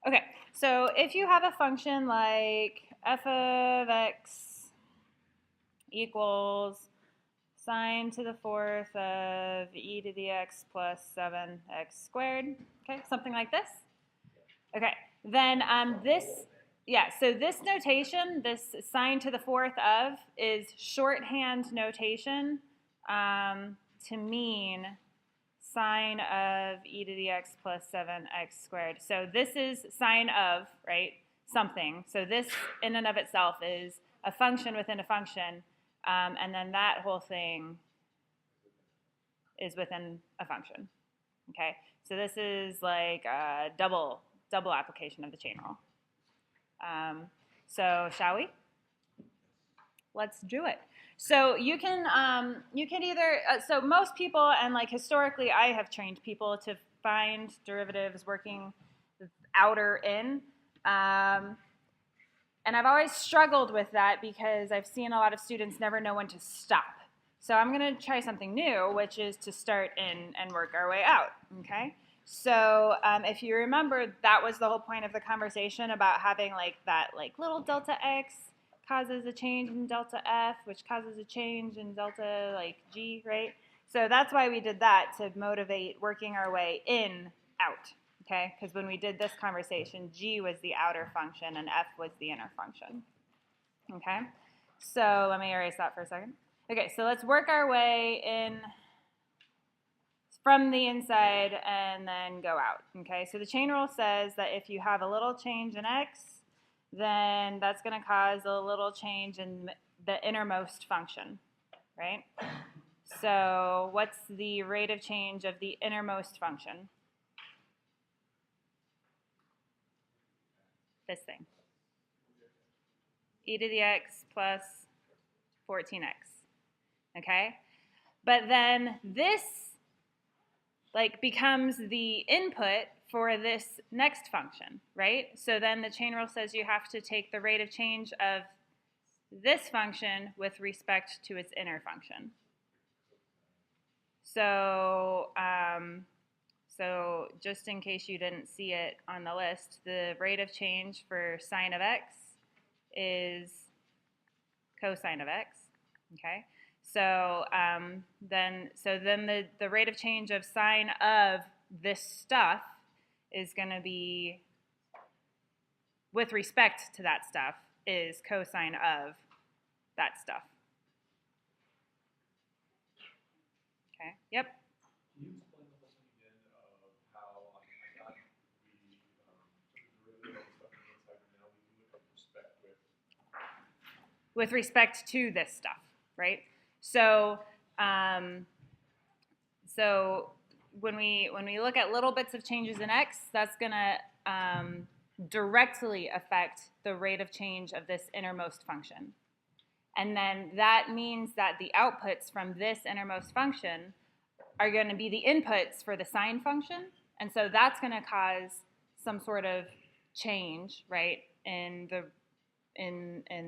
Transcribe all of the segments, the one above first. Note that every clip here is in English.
Okay, so if you have a function like f of x equals sine to the fourth of e to the x plus 7x squared, okay, something like this. Okay, then so this notation, this sine to the fourth of, is shorthand notation to mean sine of e to the x plus 7x squared. So this is sine of, right, something. So this in and of itself is a function within a function, and then that whole thing is within a function. Okay, so this is like a double application of the chain rule. So shall we? Let's do it. So you can either so most people, and like historically I have trained people to find derivatives working out or in, and I've always struggled with that because I've seen a lot of students never know when to stop. So I'm going to try something new, which is to start in and work our way out. Okay. So if you remember, that was the whole point of the conversation about having like that like little delta x causes a change in delta f, which causes a change in delta like g, right? So that's why we did that, to motivate working our way in, out, okay? Because when we did this conversation, g was the outer function and f was the inner function, okay? So let me erase that for a second. Okay, so let's work our way in from the inside and then go out, okay? So the chain rule says that if you have a little change in x, then that's going to cause a little change in the innermost function, right? So what's the rate of change of the innermost function? This thing. E to the x plus 14x, okay? But then this like becomes the input for this next function, right? So then the chain rule says you have to take the rate of change of this function with respect to its inner function. So, so just in case you didn't see it on the list, the rate of change for sine of x is cosine of x, okay? So then the rate of change of sine of this stuff is going to be, with respect to that stuff, is cosine of that stuff. Okay, yep. Can you explain the whole thing again of how I got we took the derivative of the stuff on the inside, and now we do it with respect to this stuff, right? So, so when we look at little bits of changes in x, that's going to directly affect the rate of change of this innermost function. And then that means that the outputs from this innermost function are going to be the inputs for the sine function. And so that's going to cause some sort of change, right, in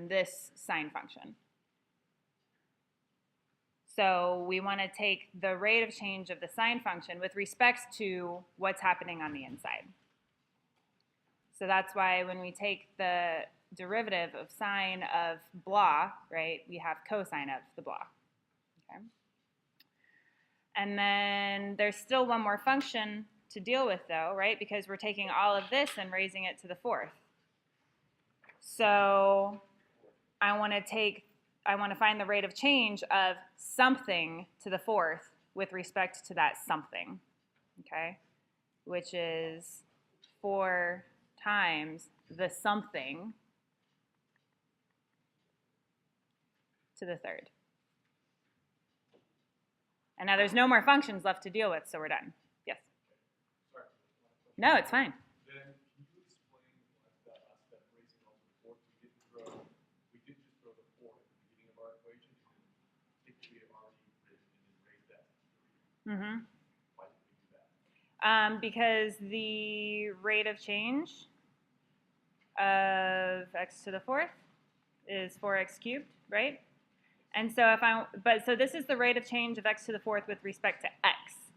this sine function. So we want to take the rate of change of the sine function with respect to what's happening on the inside. So that's why when we take the derivative of sine of blah, right, we have cosine of the blah. Okay. And then there's still one more function to deal with, though, right, because we're taking all of this and raising it to the fourth. So I want to find the rate of change of something to the fourth with respect to that something, okay, which is 4 times the something to the third. And now there's no more functions left to deal with, so we're done. Yes? Sorry. No, it's fine. Then can you explain that raising all to the fourth? We didn't just throw the 4 at the beginning of our equation, and take the we have already written and then raise that to 3. Mm-hmm. Why did we do that? Because the rate of change of x to the fourth is 4x cubed, right? And so so this is the rate of change of x to the fourth with respect to x.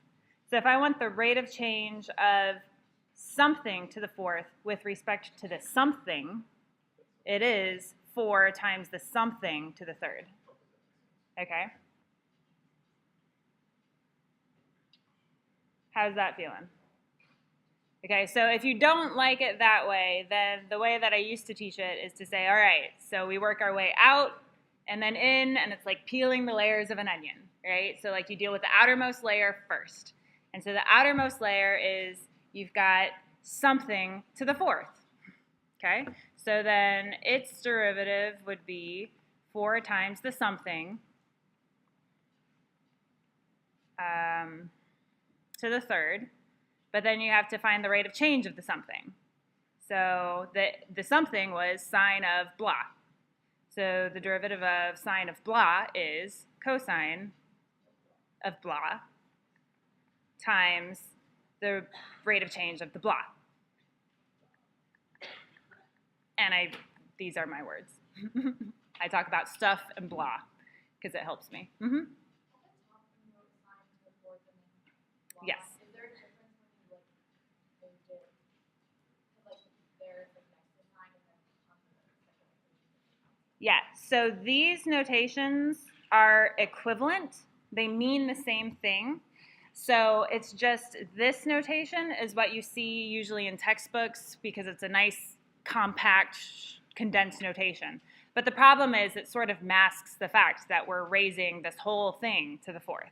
So if I want the rate of change of something to the fourth with respect to the something, it is 4 times the something to the third. Okay? How's that feeling? Okay, so if you don't like it that way, then the way that I used to teach it is to say, all right, so we work our way out and then in, and it's like peeling the layers of an onion, right? So like you deal with the outermost layer first. And so the outermost layer is you've got something to the fourth, okay? So then its derivative would be 4 times the something to the third. But then you have to find the rate of change of the something. So the something was sine of blah. So the derivative of sine of blah is cosine of blah times the rate of change of the blah. And these are my words. I talk about stuff and blah because it helps me. Mm-hmm. Yes. Yeah, so these notations are equivalent. They mean the same thing. So it's just this notation is what you see usually in textbooks because it's a nice, compact, condensed notation. But the problem is it sort of masks the fact that we're raising this whole thing to the fourth.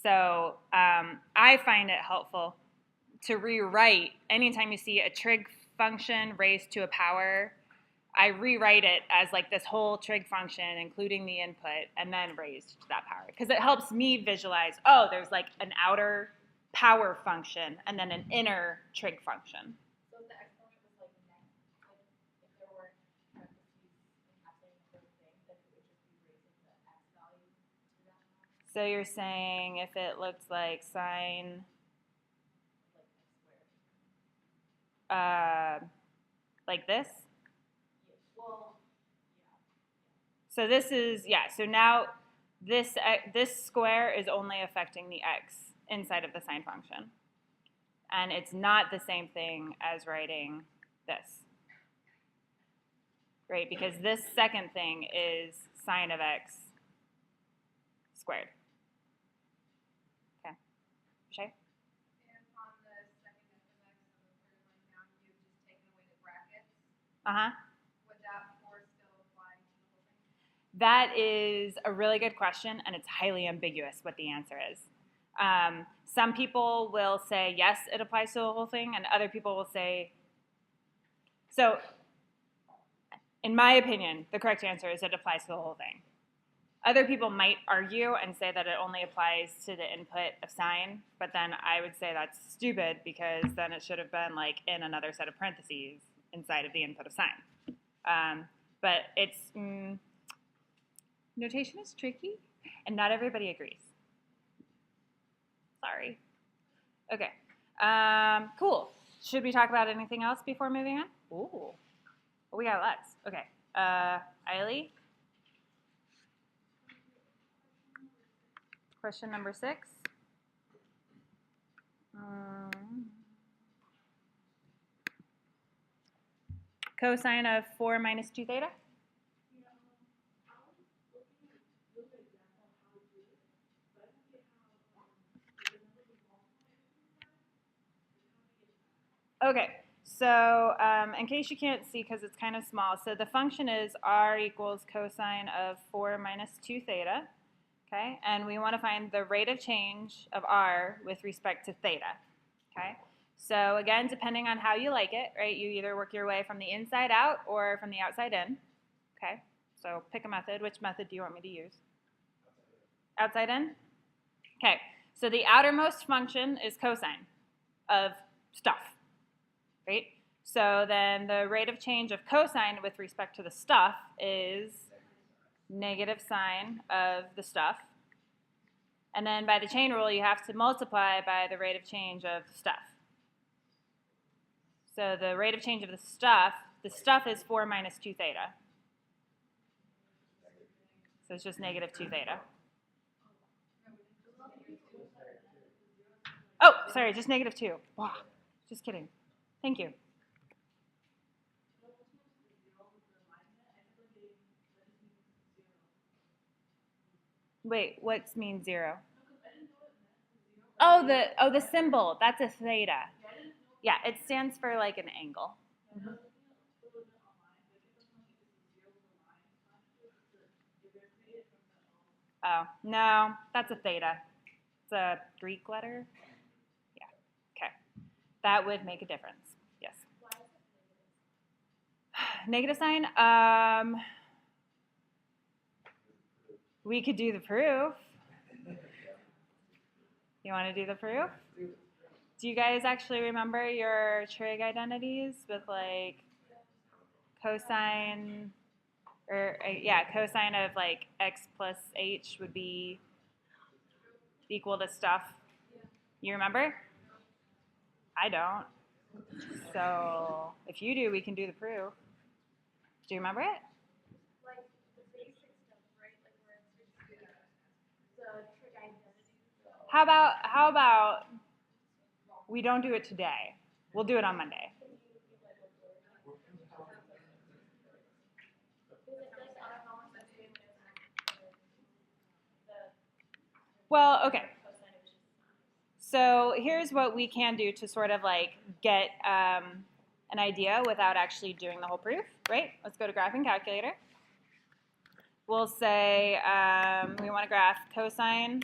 So I find it helpful to rewrite anytime you see a trig function raised to a power. I rewrite it as like this whole trig function, including the input, and then raised to that power. Because it helps me visualize, oh, there's like an outer power function and then an inner trig function. So if the exponent was like next, like if there weren't parentheses encapsulating the whole thing, then it would just be raising the x value to that amount? So you're saying if it looks like sine, Like x squared. like this? Well, So this is, yeah, so now this square is only affecting the x inside of the sine function. And it's not the same thing as writing this, right? Because this second thing is sine of x squared. Okay, Shay? and on the second f of x on the third line down, you've just taken away the brackets. Uh-huh. Would that force still apply to the whole thing? That is a really good question, and it's highly ambiguous what the answer is. Some people will say, yes, it applies to the whole thing, and other people will say, so in my opinion, the correct answer is it applies to the whole thing. Other people might argue and say that it only applies to the input of sine, but then I would say that's stupid because then it should have been like in another set of parentheses inside of the input of sine. But it's, notation is tricky, and not everybody agrees. Sorry. Okay. Cool. Should we talk about anything else before moving on? Ooh. We got lots. Okay. Eiley? Question number 6. Cosine of 4 minus 2 theta? Okay, so in case you can't see because it's kind of small, so the function is r equals cosine of 4 minus 2 theta, okay? And we want to find the rate of change of r with respect to theta, okay? So again, depending on how you like it, right, you either work your way from the inside out or from the outside in, okay? So pick a method. Which method do you want me to use? Outside in? Okay, so the outermost function is cosine of stuff. Right? So then the rate of change of cosine with respect to the stuff is negative sine of the stuff. And then by the chain rule, you have to multiply by the rate of change of the stuff. So the rate of change of the stuff is 4 minus 2 theta. So it's just negative 2 theta. Oh, sorry, just negative 2. Wow. Just kidding. Thank you. Wait, what means 0? Oh, the symbol. That's a theta. Yeah, it stands for like an angle. Mhm. Oh, no, that's a theta. It's a Greek letter. Yeah. Okay. That would make a difference. Yes. Negative sign. We could do the proof. You want to do the proof? Do you guys actually remember your trig identities with like cosine, or yeah, cosine of like x plus h would be equal to stuff? You remember? I don't. So if you do, we can do the proof. Do you remember it? Like the basic stuff, right? Like where it's just the trig identity. How about we don't do it today? We'll do it on Monday. Well, okay. So here's what we can do to sort of like get an idea without actually doing the whole proof, right? Let's go to graphing calculator. We'll say we want to graph cosine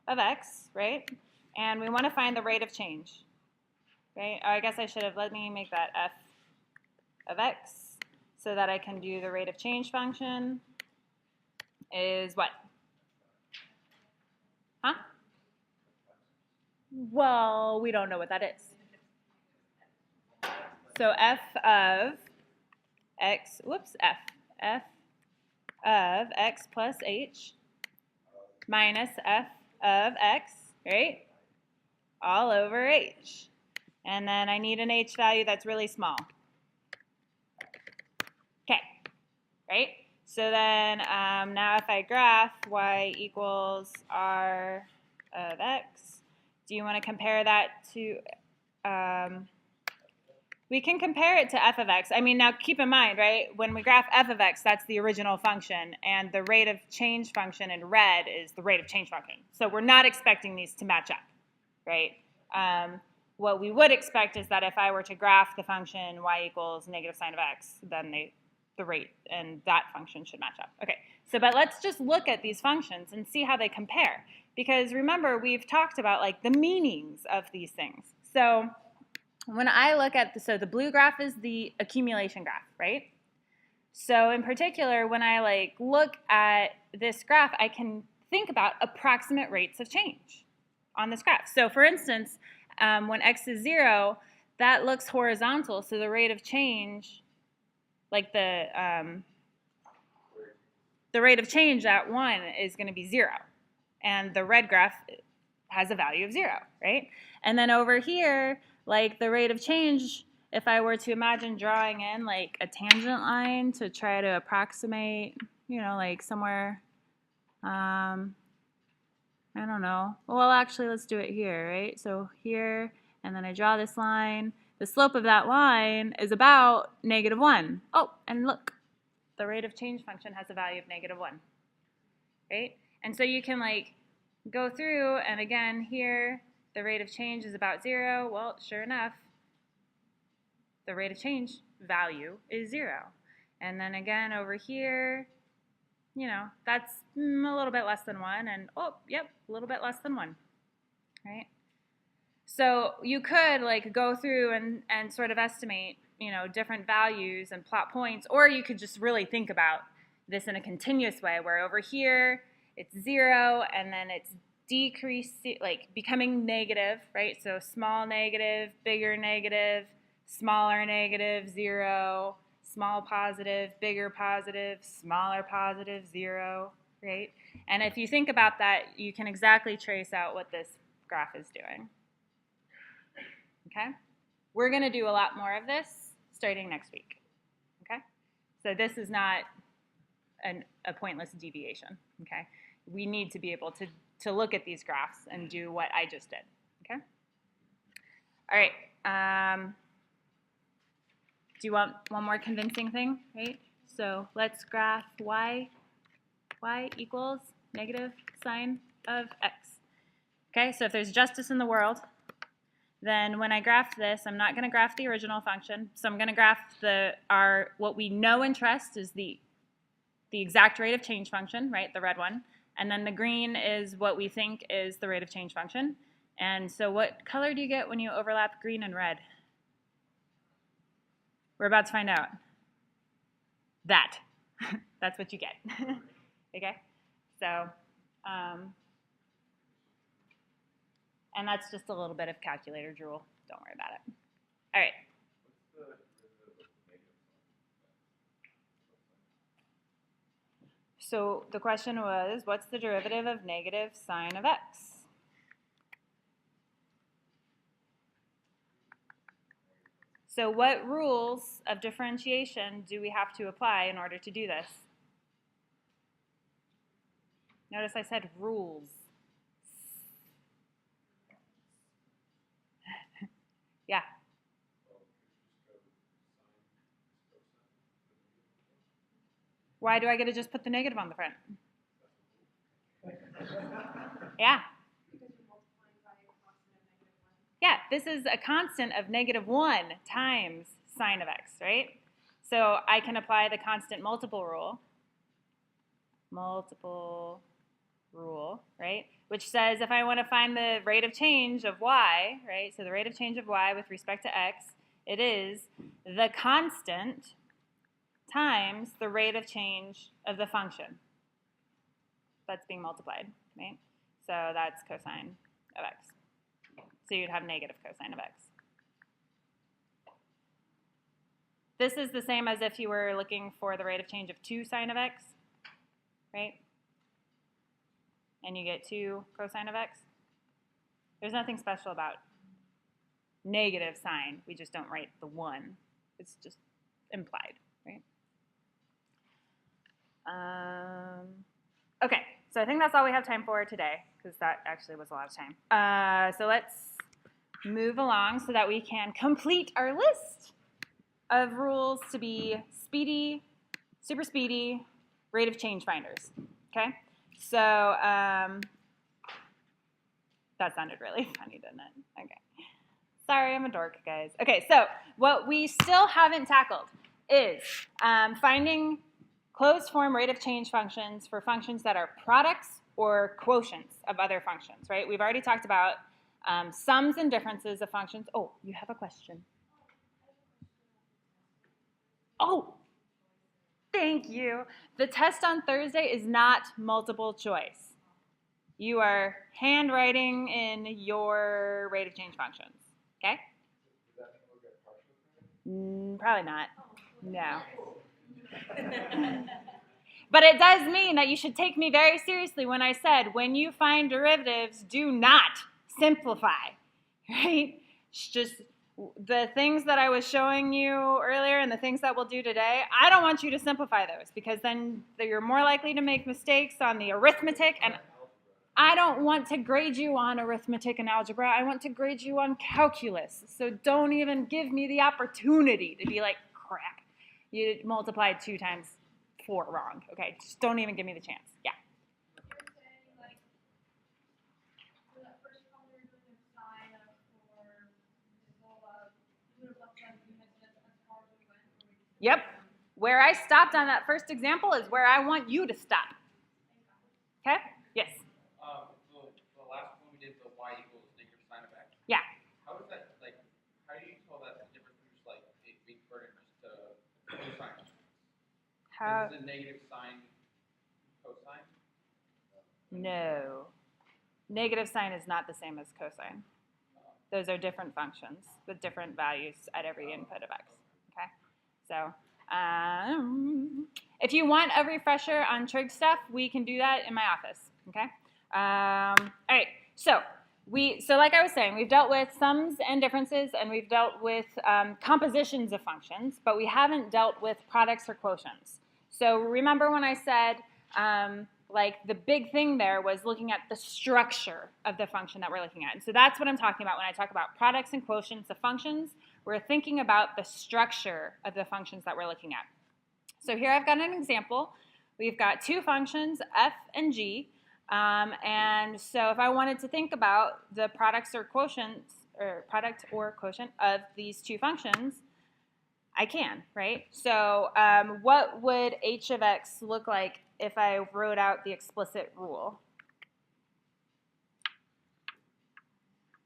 of x, right? And we want to find the rate of change, right? Oh, I guess I should have, let me make that f of x so that I can do the rate of change function is what? Huh? Well, we don't know what that is. So f of x, f of x plus h minus f of x, right? All over h. And then I need an h value that's really small. Okay, right? So then now if I graph y equals r of x, do you want to compare that to, we can compare it to f of x. I mean, now keep in mind, right, when we graph f of x, that's the original function, and the rate of change function in red is the rate of change function. So we're not expecting these to match up, right? What we would expect is that if I were to graph the function y equals negative sine of x, then the rate and that function should match up. Okay, so but let's just look at these functions and see how they compare. Because remember, we've talked about like the meanings of these things. So when I look at, so the blue graph is the accumulation graph, right? So in particular, when I like look at this graph, I can think about approximate rates of change on this graph. So for instance, when x is 0, that looks horizontal, so the rate of change, like the rate of change at 1 is going to be 0. And the red graph has a value of 0, right? And then over here, like the rate of change, if I were to imagine drawing in like a tangent line to try to approximate, you know, like somewhere, I don't know. Well, actually, let's do it here, right? So here, and then I draw this line. The slope of that line is about -1. Oh, and look, the rate of change function has a value of -1, right? And so you can like go through, and again, here, the rate of change is about 0. Well, sure enough, the rate of change value is 0. And then again, over here, you know, that's a little bit less than 1, and oh, yep, a little bit less than 1, right? So you could like go through and sort of estimate, you know, different values and plot points, or you could just really think about this in a continuous way, where over here it's 0, and then it's decreasing, like becoming negative, right? So small negative, bigger negative, smaller negative, 0, small positive, bigger positive, smaller positive, 0, right? And if you think about that, you can exactly trace out what this graph is doing. Okay? We're going to do a lot more of this starting next week. Okay? So this is not a pointless deviation. Okay? We need to be able to look at these graphs and do what I just did. Okay? All right. Do you want one more convincing thing, right? So let's graph y equals negative sine of x. Okay, so if there's justice in the world, then when I graph this, I'm not going to graph the original function. So I'm going to graph what we know and trust is the exact rate of change function, right, the red one. And then the green is what we think is the rate of change function. And so what color do you get when you overlap green and red? We're about to find out. That. That's what you get. Okay? So, and that's just a little bit of calculator drool. Don't worry about it. All right. So the question was, what's the derivative of negative sine of x? So what rules of differentiation do we have to apply in order to do this? Notice I said rules. Yeah. Why do I get to just put the negative on the front? Yeah. Yeah, this is a constant of -1 times sine of x, right? So I can apply the constant multiple rule. Right? Which says if I want to find the rate of change of y, right? So the rate of change of y with respect to x, it is the constant times the rate of change of the function that's being multiplied, right? So that's cosine of x. So you'd have negative cosine of x. This is the same as if you were looking for the rate of change of 2 sine of x, right? And you get 2 cosine of x. There's nothing special about negative sine. We just don't write the 1. It's just implied, right? Okay, so I think that's all we have time for today, because that actually was a lot of time. So let's move along so that we can complete our list of rules to be speedy, super speedy, rate of change finders, okay? So that sounded really funny, didn't it? Okay. Sorry, I'm a dork, guys. Okay, so what we still haven't tackled is finding closed form rate of change functions for functions that are products or quotients of other functions, right? We've already talked about sums and differences of functions. Oh, you have a question. Oh, thank you. The test on Thursday is not multiple choice. You are handwriting in your rate of change functions, okay? Probably not. No. But it does mean that you should take me very seriously when I said, when you find derivatives, do not simplify, right? It's just the things that I was showing you earlier and the things that we'll do today, I don't want you to simplify those, because then you're more likely to make mistakes on the arithmetic, and I don't want to grade you on arithmetic and algebra. I want to grade you on calculus. So don't even give me the opportunity to be like, crap, you multiplied 2 times 4 wrong. Okay, just don't even give me the chance. Yeah. Yep. Where I stopped on that first example is where I want you to stop. Okay? Yes? The last one we did, the y equals negative sine of x. Yeah. How is that, like, how do you tell that the difference between just, like, a big converted just to cosine? How? Is it a negative sine cosine? No. Negative sine is not the same as cosine. Those are different functions with different values at every input of x. Okay? So, if you want a refresher on trig stuff, we can do that in my office. Okay? All right. So like I was saying, we've dealt with sums and differences, and we've dealt with compositions of functions, but we haven't dealt with products or quotients. So remember when I said like the big thing there was looking at the structure of the function that we're looking at. And so that's what I'm talking about when I talk about products and quotients of functions. We're thinking about the structure of the functions that we're looking at. So here I've got an example. We've got two functions, f and g. And so if I wanted to think about the products or quotients, or product or quotient of these two functions, I can, right? So what would h of x look like if I wrote out the explicit rule?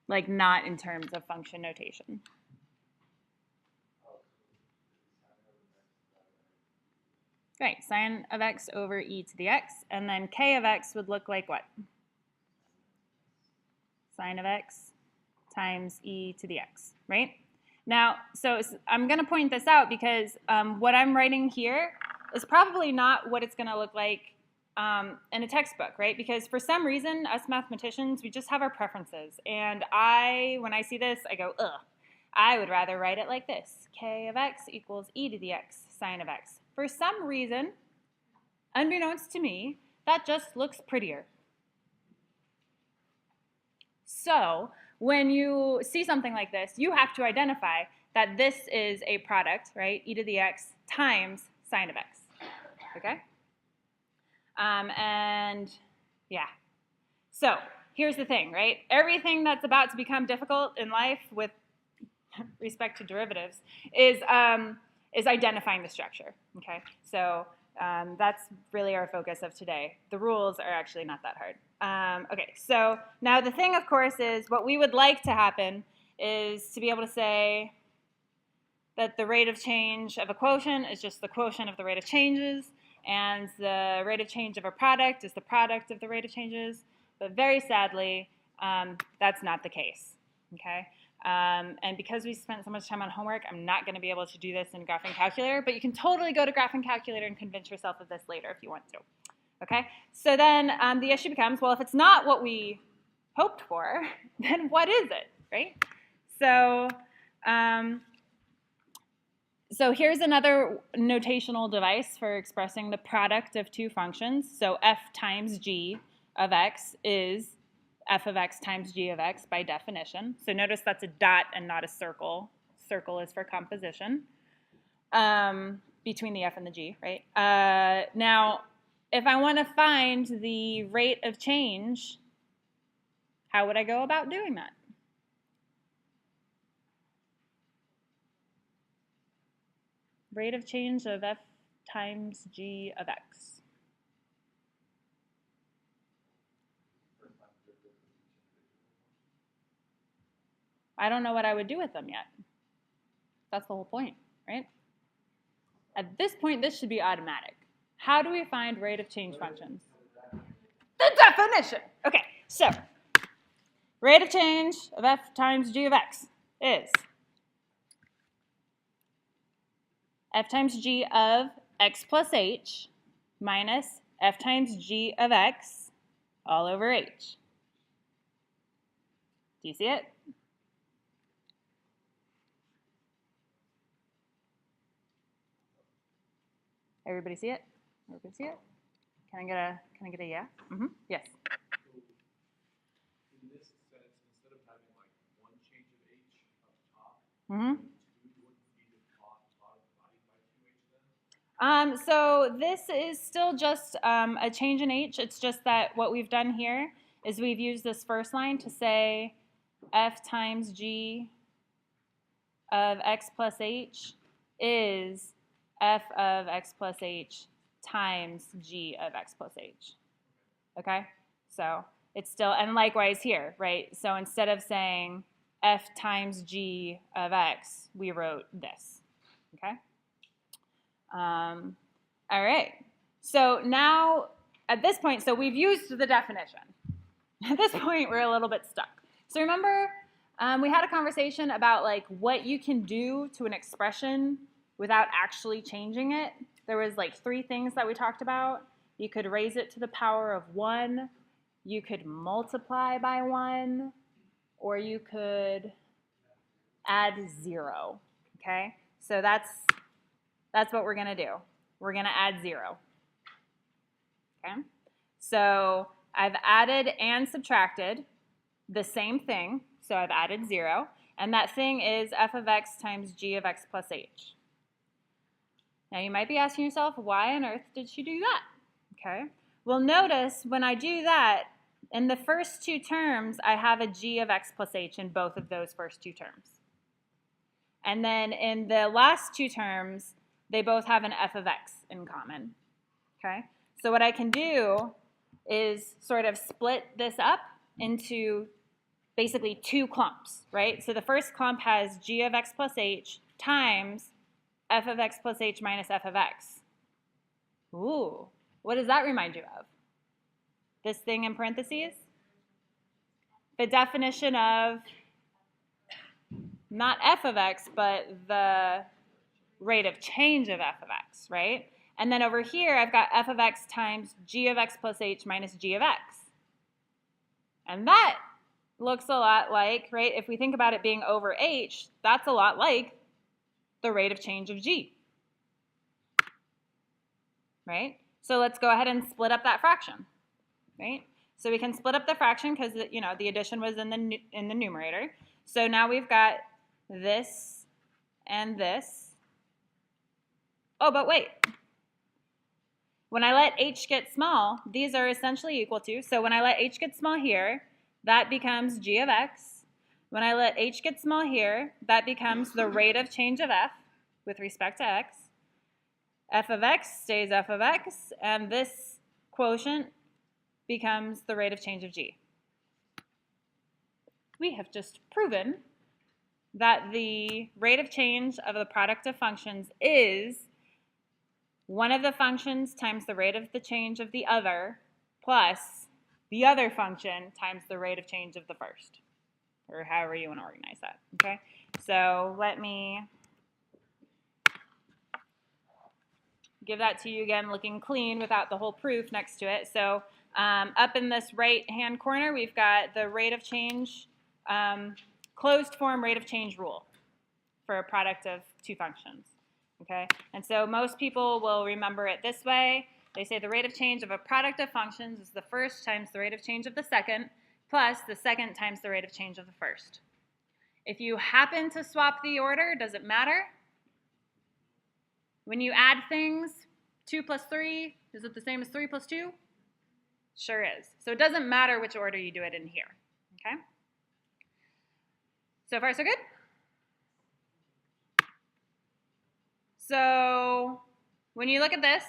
Like not in terms of function notation. Right, sine of x over e to the x, and then k of x would look like what? Sine of x times e to the x, right? Now, so I'm going to point this out because what I'm writing here is probably not what it's going to look like in a textbook, right? Because for some reason, us mathematicians, we just have our preferences. And when I see this, I go, ugh. I would rather write it like this. K of x equals e to the x sine of x. For some reason, unbeknownst to me, that just looks prettier. So when you see something like this, you have to identify that this is a product, right? E to the x times sine of x, okay? And yeah, so here's the thing, right? Everything that's about to become difficult in life with respect to derivatives is identifying the structure, okay? So that's really our focus of today. The rules are actually not that hard. Okay, so now the thing, of course, is what we would like to happen is to be able to say that the rate of change of a quotient is just the quotient of the rate of changes, and the rate of change of a product is the product of the rate of changes. But very sadly, that's not the case, okay? And because we spent so much time on homework, I'm not going to be able to do this in Graphing Calculator, but you can totally go to Graphing Calculator and convince yourself of this later if you want to. Okay? So then the issue becomes, well, if it's not what we hoped for, then what is it, right? So, so here's another notational device for expressing the product of two functions. So f times g of x is f of x times g of x by definition. So notice that's a dot and not a circle. Circle is for composition between the f and the g, right? Now, if I want to find the rate of change, how would I go about doing that? Rate of change of f times g of x. I don't know what I would do with them yet. That's the whole point, right? At this point, this should be automatic. How do we find rate of change functions? The definition. Okay, so rate of change of f times g of x is f times g of x plus h minus f times g of x all over h. Do you see it? Everybody see it? Everybody see it? Can I get a yeah? Mm-hmm. Yes. So in this sense, instead of having like one change of h up top, Mm-hmm. two wouldn't be the bottom divided by 2h then? So this is still just a change in h. It's just that what we've done here is we've used this first line to say f times g of x plus h is f of x plus h times g of x plus h. Okay? So it's still, and likewise here, right? So instead of saying f times g of x, we wrote this. Okay? All right. So now, at this point, so we've used the definition. At this point, we're a little bit stuck. So remember, we had a conversation about like what you can do to an expression without actually changing it. There was like 3 things that we talked about. You could raise it to the power of 1. You could multiply by 1. Or you could add 0. Okay? So that's what we're going to do. We're going to add 0. Okay? So I've added and subtracted the same thing. So I've added 0. And that thing is f of x times g of x plus h. Now you might be asking yourself, why on earth did she do that? Okay. Well, notice when I do that, in the first two terms, I have a g of x plus h in both of those first two terms. And then in the last two terms, they both have an f of x in common. Okay. So what I can do is sort of split this up into basically two clumps, right? So the first clump has g of x plus h times f of x plus h minus f of x. Ooh, what does that remind you of? This thing in parentheses? The definition of not f of x, but the rate of change of f of x, right? And then over here, I've got f of x times g of x plus h minus g of x. And that looks a lot like, right, if we think about it being over h, that's a lot like the rate of change of g, right? So let's go ahead and split up that fraction, right? So we can split up the fraction because, you know, the addition was in the numerator. So now we've got this and this. Oh, but wait. When I let h get small, these are essentially equal to. So when I let h get small here, that becomes g of x. When I let h get small here, that becomes the rate of change of f with respect to x. F of x stays f of x, and this quotient becomes the rate of change of g. We have just proven that the rate of change of the product of functions is one of the functions times the rate of the change of the other plus the other function times the rate of change of the first, or however you want to organize that, okay? So let me give that to you again looking clean without the whole proof next to it. So up in this right-hand corner, we've got the rate of change, closed form rate of change rule for a product of two functions, okay? And so most people will remember it this way. They say the rate of change of a product of functions is the first times the rate of change of the second plus the second times the rate of change of the first. If you happen to swap the order, does it matter? When you add things, 2 plus 3, is it the same as 3 plus 2? Sure is. So it doesn't matter which order you do it in here, okay? So far, so good? So when you look at this,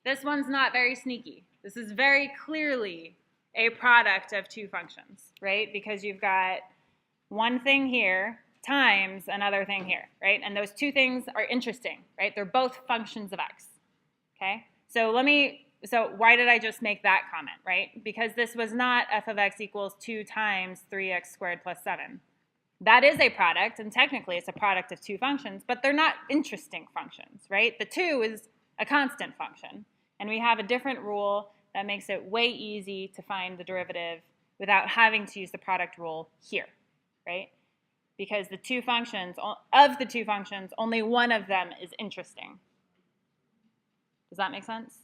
this one's not very sneaky. This is very clearly a product of two functions, right? Because you've got one thing here times another thing here, right? And those two things are interesting, right? They're both functions of x, okay? So why did I just make that comment, right? Because this was not f of x equals 2 times 3x squared plus 7. That is a product, and technically it's a product of two functions, but they're not interesting functions, right? The 2 is a constant function, and we have a different rule that makes it way easy to find the derivative without having to use the product rule here, right? Because the two functions, only one of them is interesting. Does that make sense?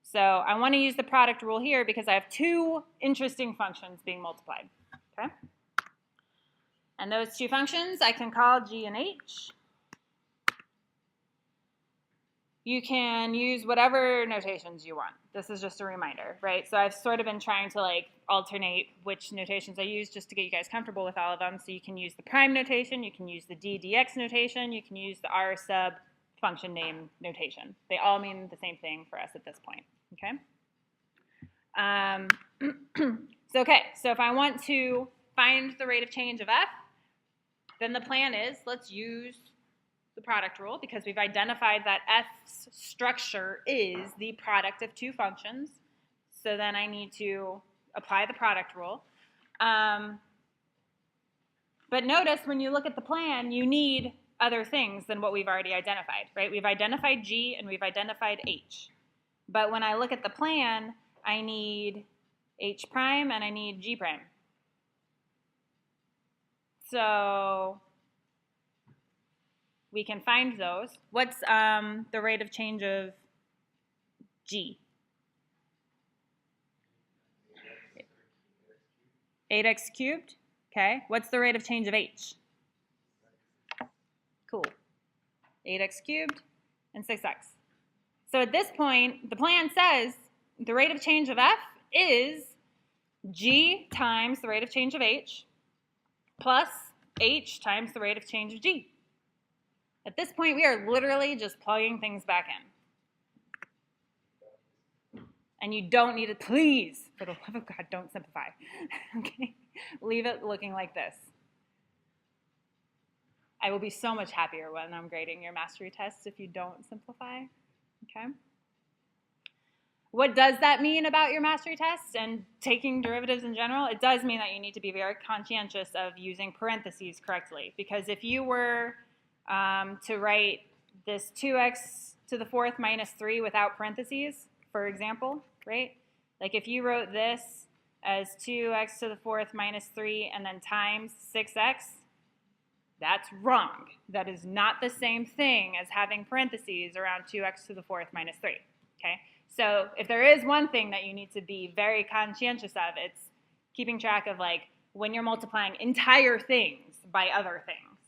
So I want to use the product rule here because I have two interesting functions being multiplied, okay? And those two functions I can call g and h. You can use whatever notations you want. This is just a reminder, right? So I've sort of been trying to like alternate which notations I use just to get you guys comfortable with all of them. So you can use the prime notation, you can use the d dx notation, you can use the r sub function name notation. They all mean the same thing for us at this point, okay? So if I want to find the rate of change of f, then the plan is let's use the product rule because we've identified that f's structure is the product of two functions. So then I need to apply the product rule. But notice when you look at the plan, you need other things than what we've already identified, right? We've identified g and we've identified h. But when I look at the plan, I need h prime and I need g prime. So we can find those. What's the rate of change of g. 8x cubed. Okay, what's the rate of change of h? Cool. 8x cubed and 6x. So at this point, the plan says the rate of change of f is g times the rate of change of h plus h times the rate of change of g. At this point, we are literally just plugging things back in. And you don't need to, please, for the love of God, don't simplify. Okay? Leave it looking like this. I will be so much happier when I'm grading your mastery tests if you don't simplify. Okay? What does that mean about your mastery tests and taking derivatives in general? It does mean that you need to be very conscientious of using parentheses correctly. Because if you were to write this 2x to the fourth minus 3 without parentheses, for example, right? Like if you wrote this as 2x to the fourth minus 3 and then times 6x, that's wrong. That is not the same thing as having parentheses around 2x to the fourth minus 3, okay? So if there is one thing that you need to be very conscientious of, it's keeping track of like when you're multiplying entire things by other things.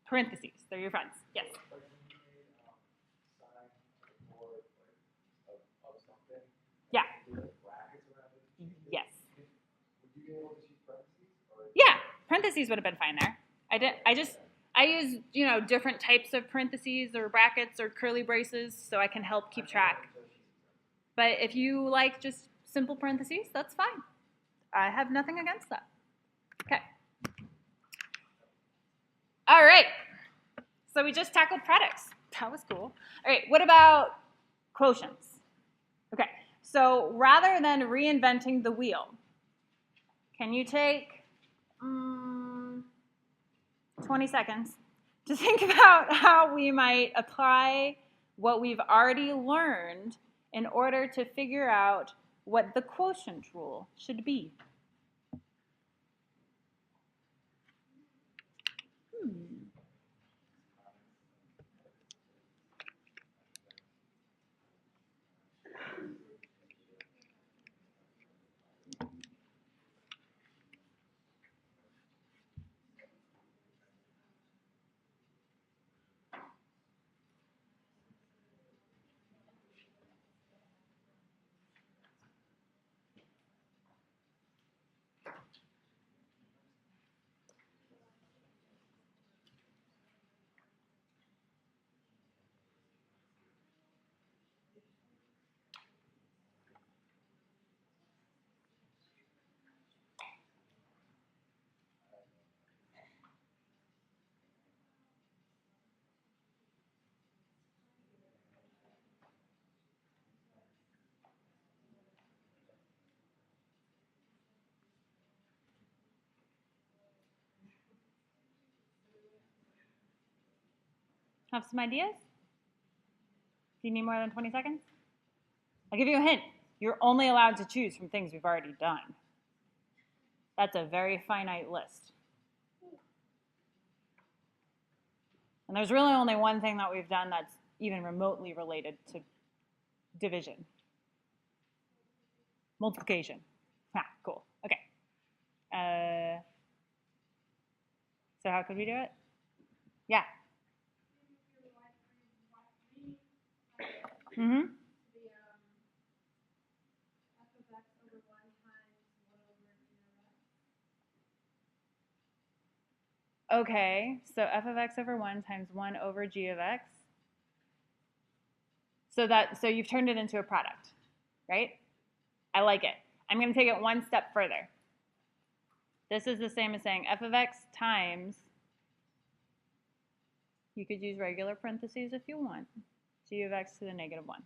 Parentheses, they're your friends. Yes? Yeah. Yes. Yeah, parentheses would have been fine there. I use, different types of parentheses or brackets or curly braces so I can help keep track. But if you like just simple parentheses, that's fine. I have nothing against that. Okay. All right. So we just tackled products. That was cool. All right, what about quotients? Okay, so rather than reinventing the wheel, can you take 20 seconds to think about how we might apply what we've already learned in order to figure out what the quotient rule should be? Have some ideas? Do you need more than 20 seconds? I'll give you a hint. You're only allowed to choose from things we've already done. That's a very finite list. And there's really only one thing that we've done that's even remotely related to division. Multiplication. Cool. Okay. So how could we do it? Yeah. Mm-hmm. Okay, so f of x over 1 times 1 over g of x. So you've turned it into a product, right? I like it. I'm going to take it one step further. This is the same as saying f of x times, you could use regular parentheses if you want, g of x to the negative 1.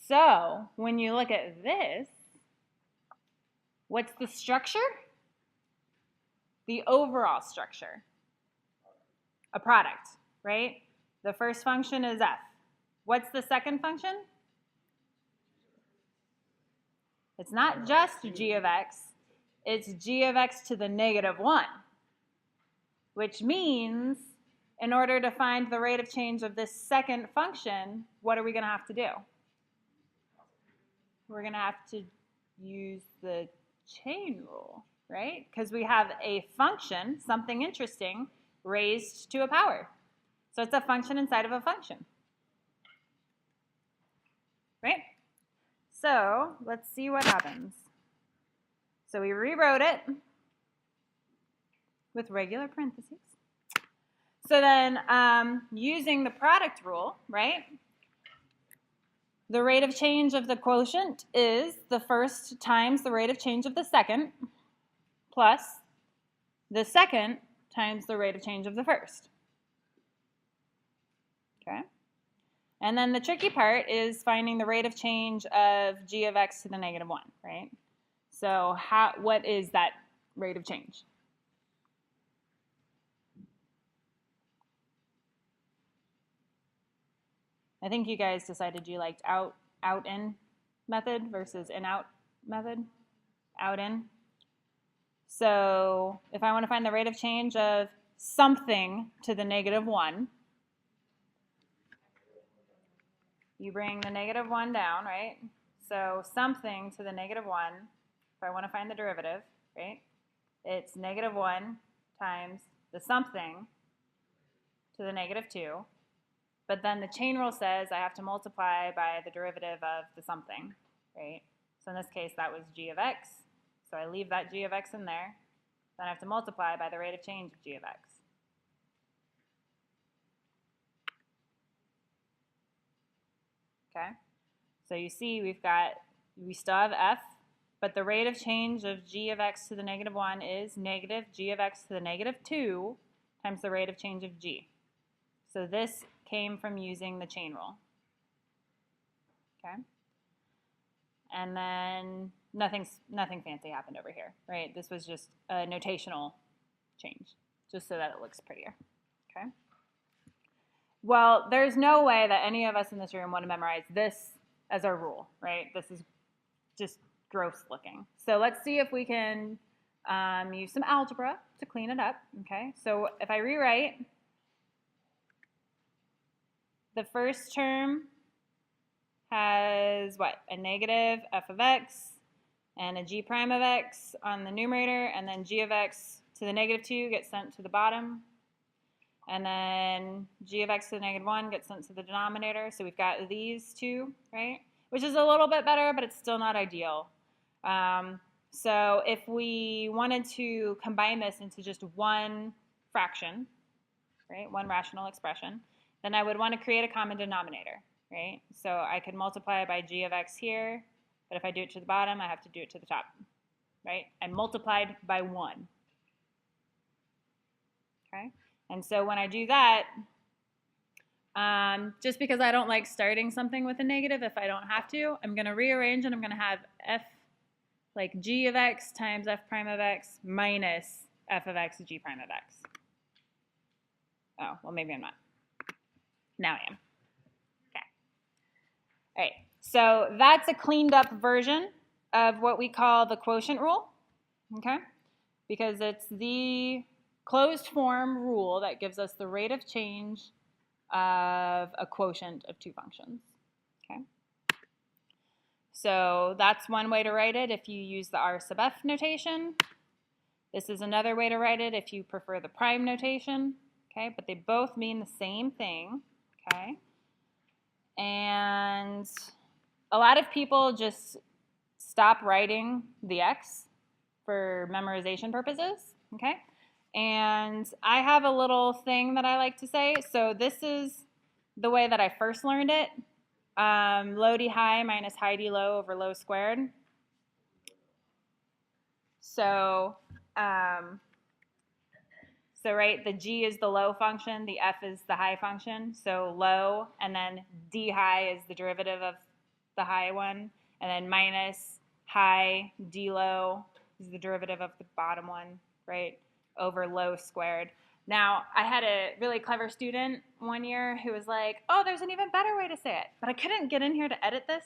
So when you look at this, what's the structure? The overall structure. A product, right? The first function is f. What's the second function? It's not just g of x. It's g of x to the negative 1, which means in order to find the rate of change of this second function, what are we going to have to do? We're going to have to use the chain rule, right? Because we have a function, something interesting, raised to a power. So it's a function inside of a function, right? So let's see what happens. So we rewrote it with regular parentheses. So then using the product rule, right? The rate of change of the quotient is the first times the rate of change of the second plus the second times the rate of change of the first. Okay? And then the tricky part is finding the rate of change of g of x to the negative 1, right? So what is that rate of change? I think you guys decided you liked out-in method versus in-out method. Out-in. So if I want to find the rate of change of something to the negative 1, you bring the negative 1 down, right? So something to the negative 1, if I want to find the derivative, right? It's negative 1 times the something to the negative 2. But then the chain rule says I have to multiply by the derivative of the something, right? So in this case, that was g of x. So I leave that g of x in there. Then I have to multiply by the rate of change of g of x. Okay? So you see we still have f, but the rate of change of g of x to the negative 1 is negative g of x to the negative 2 times the rate of change of g. So this came from using the chain rule. Okay? And then nothing fancy happened over here, right? This was just a notational change, just so that it looks prettier. Okay? Well, there's no way that any of us in this room want to memorize this as our rule, right? This is just gross looking. So let's see if we can use some algebra to clean it up, okay? So if I rewrite, the first term has what? A negative f of x and a g prime of x on the numerator, and then g of x to the negative 2 gets sent to the bottom. And then g of x to the negative 1 gets sent to the denominator. So we've got these two, right? Which is a little bit better, but it's still not ideal. So if we wanted to combine this into just one fraction, right, one rational expression, then I would want to create a common denominator, right? So I could multiply by g of x here, but if I do it to the bottom, I have to do it to the top, right? I multiplied by 1, okay? And so when I do that, just because I don't like starting something with a negative if I don't have to, I'm going to rearrange and I'm going to have f, like g of x times f prime of x minus f of x g prime of x. Oh, well, maybe I'm not. Now I am. Okay. All right. So that's a cleaned up version of what we call the quotient rule, okay? Because it's the closed form rule that gives us the rate of change of a quotient of two functions, okay? So that's one way to write it if you use the R sub f notation. This is another way to write it if you prefer the prime notation, okay? But they both mean the same thing, okay? And a lot of people just stop writing the x for memorization purposes, okay? And I have a little thing that I like to say. So this is the way that I first learned it. Low d high minus high d low over low squared. So, right, the g is the low function, the f is the high function. So low, and then d high is the derivative of the high one, and then minus high d low is the derivative of the bottom one, right, over low squared. Now, I had a really clever student one year who was like, oh, there's an even better way to say it, but I couldn't get in here to edit this.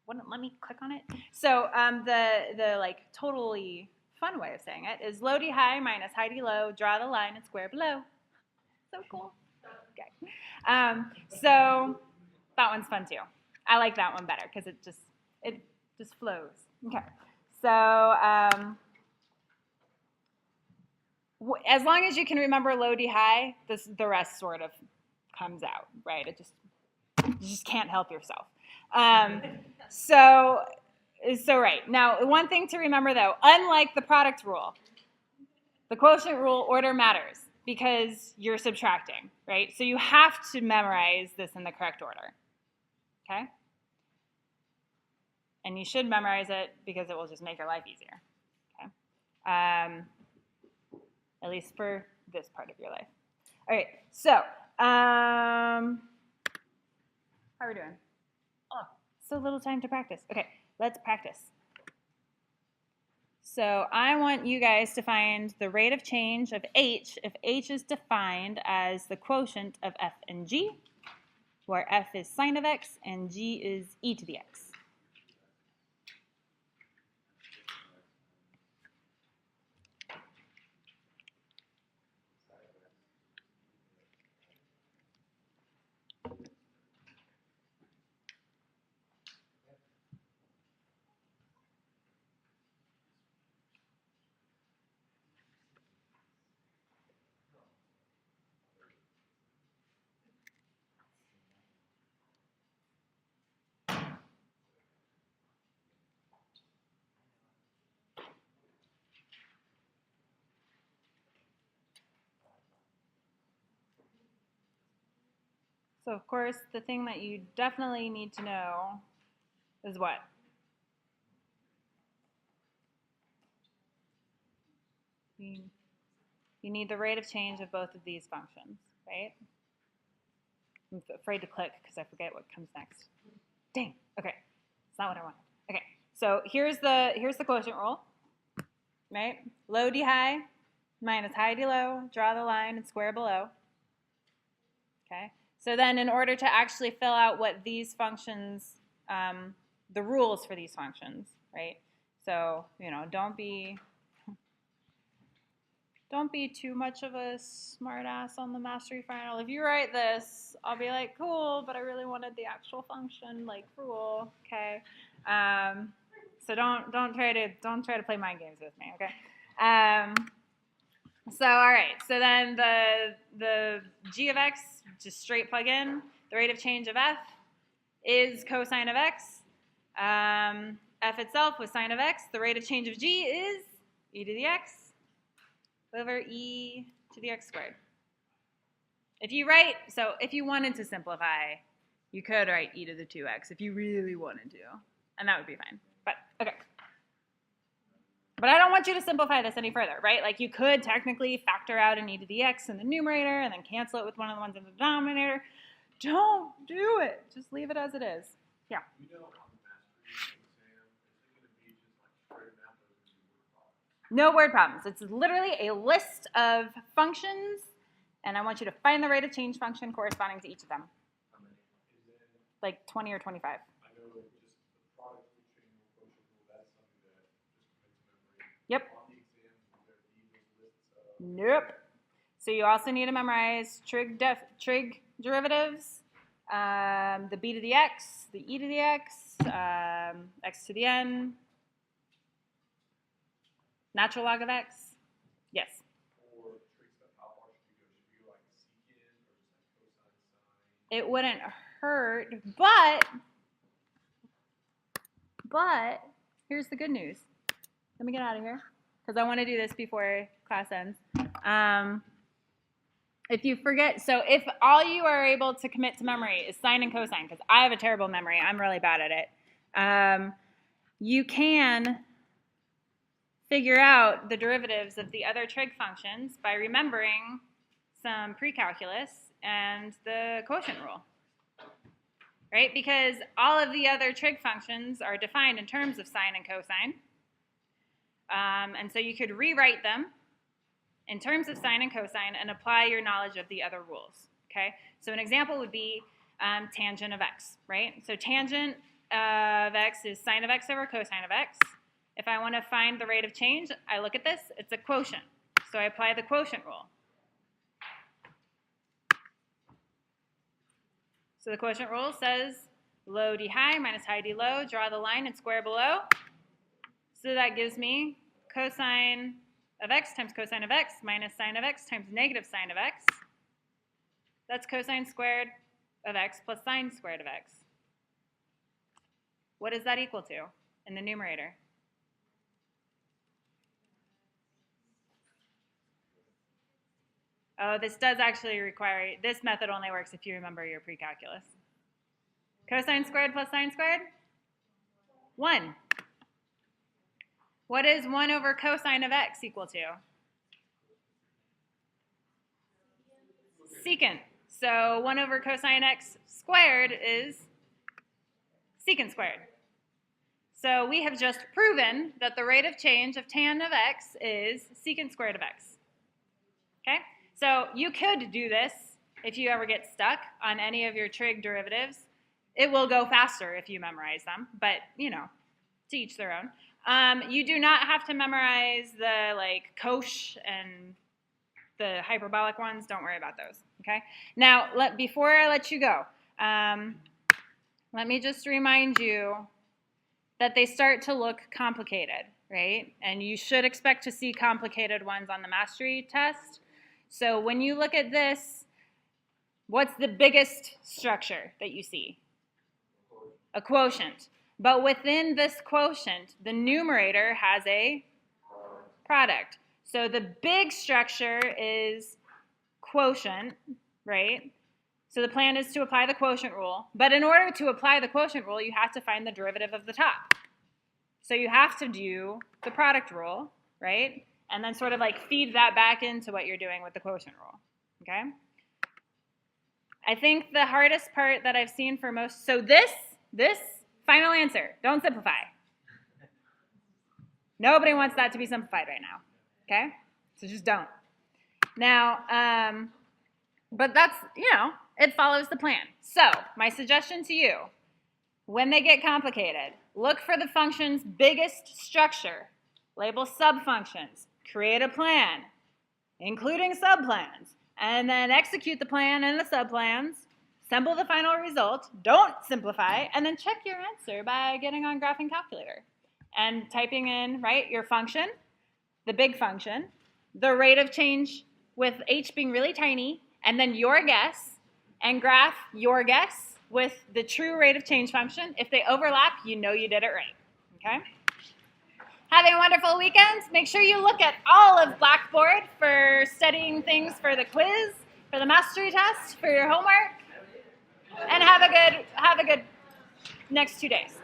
Wouldn't let me click on it. So the like totally fun way of saying it is low d high minus high d low, draw the line and square below. So cool. Okay. So that one's fun too. I like that one better because it just flows. Okay. So as long as you can remember low, D, high, the rest sort of comes out, right? You just can't help yourself. So right. Now, one thing to remember though, unlike the product rule, the quotient rule, order matters because you're subtracting, right? So you have to memorize this in the correct order, okay? And you should memorize it because it will just make your life easier, okay? At least for this part of your life. All right, so how are we doing? Oh, so little time to practice. Okay, let's practice. So I want you guys to find the rate of change of h if h is defined as the quotient of f and g, where f is sine of x and g is e to the x. So of course, the thing that you definitely need to know is what? You need the rate of change of both of these functions, right? I'm afraid to click because I forget what comes next. Dang, okay, it's not what I want. Okay, so here's the quotient rule, right? Low D high minus high D low, draw the line and square below. Okay, so then in order to actually fill out what these functions, the rules for these functions, right? So, don't be too much of a smart ass on the mastery final. If you write this, I'll be like, cool, but I really wanted the actual function, like rule, okay? So don't try to play mind games with me, okay? So all right, so then the g of x, just straight plug in. The rate of change of f is cosine of x. F itself was sine of x. The rate of change of g is e to the x over e to the x squared. If you wanted to simplify, you could write e to the 2x if you really wanted to, and that would be fine. But okay. But I don't want you to simplify this any further, right? Like you could technically factor out an e to the x in the numerator and then cancel it with one of the ones in the denominator. Don't do it. Just leave it as it is. Yeah. We know on the mastery exam, is it going to be just like straight math or is it word problems? No word problems. It's literally a list of functions, and I want you to find the rate of change function corresponding to each of them. How many? Is it, Like 20 or 25. I know that just the product rule, chain rule, quotient rule, that's something that just commits memory. Yep. On the exams, is there these lists of... Nope. So you also need to memorize trig derivatives, the b to the x, the e to the x, x to the n, natural log of x. Yes. Or trig stuff, how far should we go? Should we go like secant or just like cosine, sine? It wouldn't hurt, but here's the good news. Let me get out of here because I want to do this before class ends. If you forget, so if all you are able to commit to memory is sine and cosine, because I have a terrible memory, I'm really bad at it, you can figure out the derivatives of the other trig functions by remembering some pre-calculus and the quotient rule, right? Because all of the other trig functions are defined in terms of sine and cosine, and so you could rewrite them in terms of sine and cosine and apply your knowledge of the other rules, okay? So an example would be tangent of x, right? So tangent of x is sine of x over cosine of x. If I want to find the rate of change, I look at this, it's a quotient. So I apply the quotient rule. So the quotient rule says low d high minus high d low. Draw the line and square below. So that gives me cosine of x times cosine of x minus sine of x times negative sine of x. That's cosine squared of x plus sine squared of x. What does that equal to in the numerator? Oh, this does actually require, this method only works if you remember your pre-calculus. Cosine squared plus sine squared? 1. What is 1 over cosine of x equal to? Secant. So 1 over cosine x squared is secant squared. So we have just proven that the rate of change of tan of x is secant squared of x. Okay? So you could do this if you ever get stuck on any of your trig derivatives. It will go faster if you memorize them, but, you know, to each their own. You do not have to memorize the, like, cosh and the hyperbolic ones. Don't worry about those, okay? Now, before I let you go, let me just remind you that they start to look complicated, right? And you should expect to see complicated ones on the mastery test. So when you look at this, what's the biggest structure that you see? A quotient. But within this quotient, the numerator has a product. So the big structure is quotient, right? So the plan is to apply the quotient rule. But in order to apply the quotient rule, you have to find the derivative of the top. So you have to do the product rule, right? And then sort of like feed that back into what you're doing with the quotient rule, okay? I think the hardest part that I've seen for most, so this final answer, don't simplify. Nobody wants that to be simplified right now, okay? So just don't. Now, but that's, you know, it follows the plan. So my suggestion to you, when they get complicated, look for the function's biggest structure, label subfunctions, create a plan, including subplans, and then execute the plan and the subplans, assemble the final result, don't simplify, and then check your answer by getting on graphing calculator and typing in, right, your function, the big function, the rate of change with h being really tiny, and then your guess, and graph your guess with the true rate of change function. If they overlap, you know you did it right, okay? Having a wonderful weekend. Make sure you look at all of Blackboard for studying things for the quiz, for the mastery test, for your homework, and have a good next 2 days.